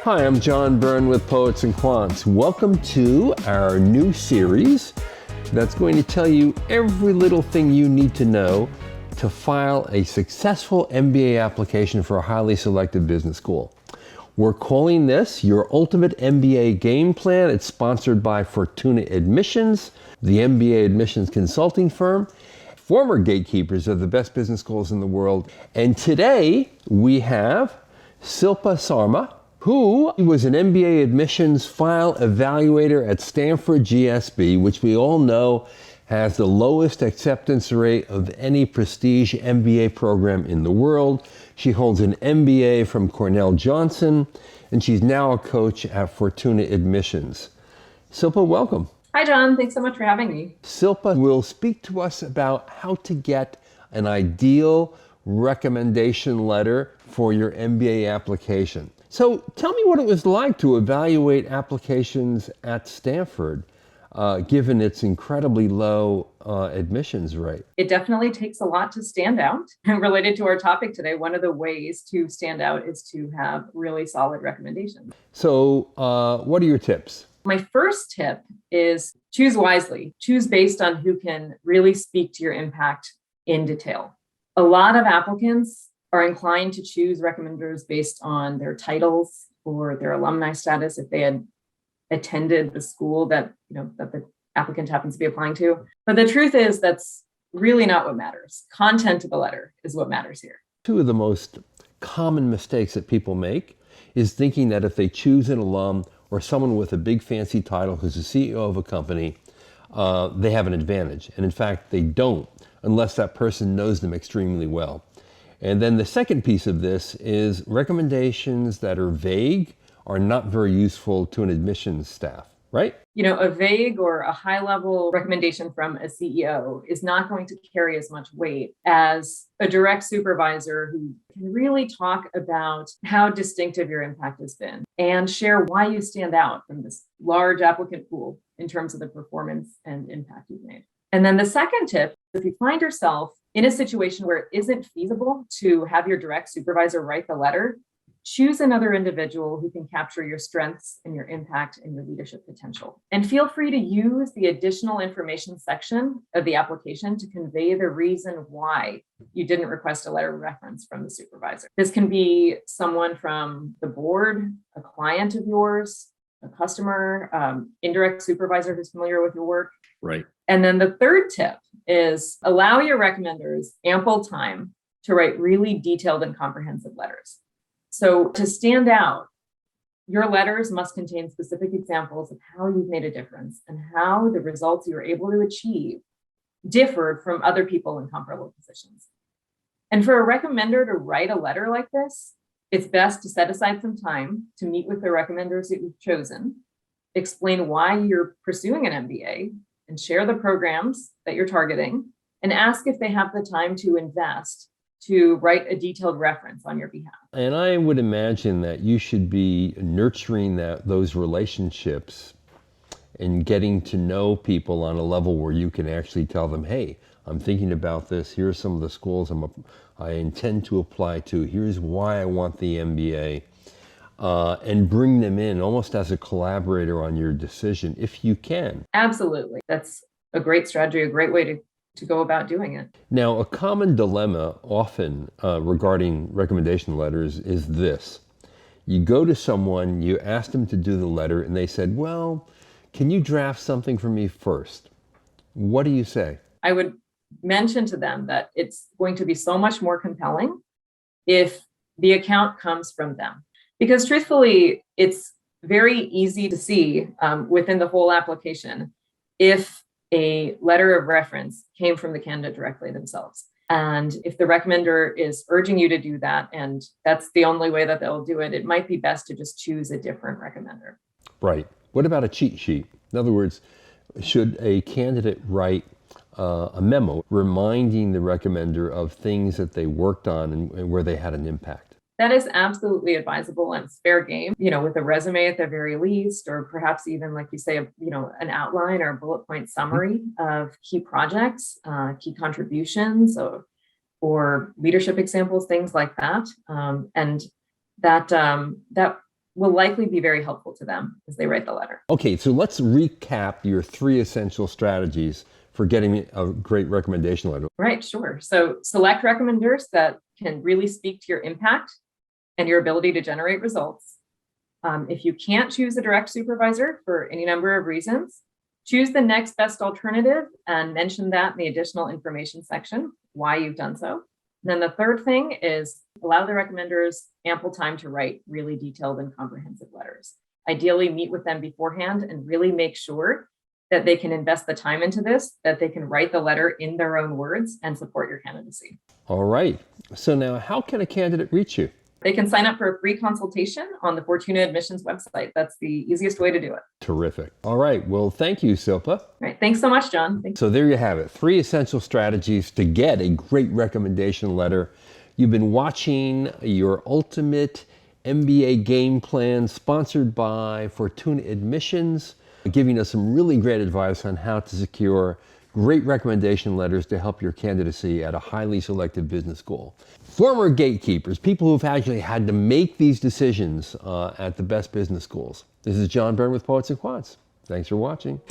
Hi, I'm John Byrne with Poets and Quants. Welcome to our new series that's going to tell you every little thing you need to know to file a successful MBA application for a highly selective business school. We're calling this Your Ultimate MBA Game Plan. It's sponsored by Fortuna Admissions, the MBA admissions consulting firm, former gatekeepers of the best business schools in the world. And today we have Silpa Sarma, who was an MBA admissions file evaluator at Stanford GSB, which we all know has the lowest acceptance rate of any prestige MBA program in the world. She holds an MBA from Cornell Johnson, and she's now a coach at Fortuna Admissions. Silpa, welcome. Hi, John. Thanks so much for having me. Silpa will speak to us about how to get an ideal recommendation letter for your MBA application. So tell me what it was like to evaluate applications at Stanford, given its incredibly low admissions rate. It definitely takes a lot to stand out. And related to our topic today, one of the ways to stand out is to have really solid recommendations. So what are your tips? My first tip is choose wisely. Choose based on who can really speak to your impact in detail. A lot of applicants are inclined to choose recommenders based on their titles or their alumni status if they had attended the school that the applicant happens to be applying to. But the truth is that's really not what matters. Content of the letter is what matters here. Two of the most common mistakes that people make is thinking that if they choose an alum or someone with a big fancy title who's the CEO of a company, they have an advantage. And in fact, they don't unless that person knows them extremely well. And then the second piece of this is recommendations that are vague are not very useful to an admissions staff, right? A vague or a high-level recommendation from a CEO is not going to carry as much weight as a direct supervisor who can really talk about how distinctive your impact has been and share why you stand out from this large applicant pool in terms of the performance and impact you've made. And then the second tip, if you find yourself in a situation where it isn't feasible to have your direct supervisor write the letter, choose another individual who can capture your strengths and your impact and your leadership potential. And feel free to use the additional information section of the application to convey the reason why you didn't request a letter of reference from the supervisor. This can be someone from the board, a client of yours, a customer, indirect supervisor who's familiar with your work. Right. And then the third tip is allow your recommenders ample time to write really detailed and comprehensive letters. So to stand out, your letters must contain specific examples of how you've made a difference and how the results you were able to achieve differed from other people in comparable positions. And for a recommender to write a letter like this, it's best to set aside some time to meet with the recommenders that you've chosen, explain why you're pursuing an MBA, and share the programs that you're targeting, and ask if they have the time to invest to write a detailed reference on your behalf. And I would imagine that you should be nurturing those relationships and getting to know people on a level where you can actually tell them, hey, I'm thinking about this. Here's some of the schools I intend to apply to. Here's why I want the MBA. And bring them in almost as a collaborator on your decision, if you can. Absolutely. That's a great strategy, a great way to go about doing it. Now, a common dilemma often regarding recommendation letters is this. You go to someone, you ask them to do the letter, and they said, well, can you draft something for me first? What do you say? I would mention to them that it's going to be so much more compelling if the account comes from them. Because truthfully, it's very easy to see within the whole application if a letter of reference came from the candidate directly themselves. And if the recommender is urging you to do that, and that's the only way that they'll do it, it might be best to just choose a different recommender. Right. What about a cheat sheet? In other words, should a candidate write a memo reminding the recommender of things that they worked on and where they had an impact? That is absolutely advisable and it's fair game, with a resume at the very least, or perhaps even, like you say, an outline or a bullet point summary of key projects, key contributions, or leadership examples, things like that. And that will likely be very helpful to them as they write the letter. Okay, so let's recap your 3 essential strategies for getting a great recommendation letter. Right, sure. So select recommenders that can really speak to your impact and your ability to generate results. If you can't choose a direct supervisor for any number of reasons, choose the next best alternative and mention that in the additional information section, why you've done so. And then the third thing is allow the recommenders ample time to write really detailed and comprehensive letters. Ideally, meet with them beforehand and really make sure that they can invest the time into this, that they can write the letter in their own words and support your candidacy. All right. So now, how can a candidate reach you? They can sign up for a free consultation on the Fortuna admissions website. That's the easiest way to do it. Terrific. All right. Well, thank you, Silpa. All right. Thanks so much, John. Thanks. So there you have it. 3 essential strategies to get a great recommendation letter. You've been watching Your Ultimate MBA Game Plan, sponsored by Fortuna Admissions, giving us some really great advice on how to secure great recommendation letters to help your candidacy at a highly selective business school. Former gatekeepers, people who've actually had to make these decisions at the best business schools. This is John Byrne with Poets and Quants. Thanks for watching.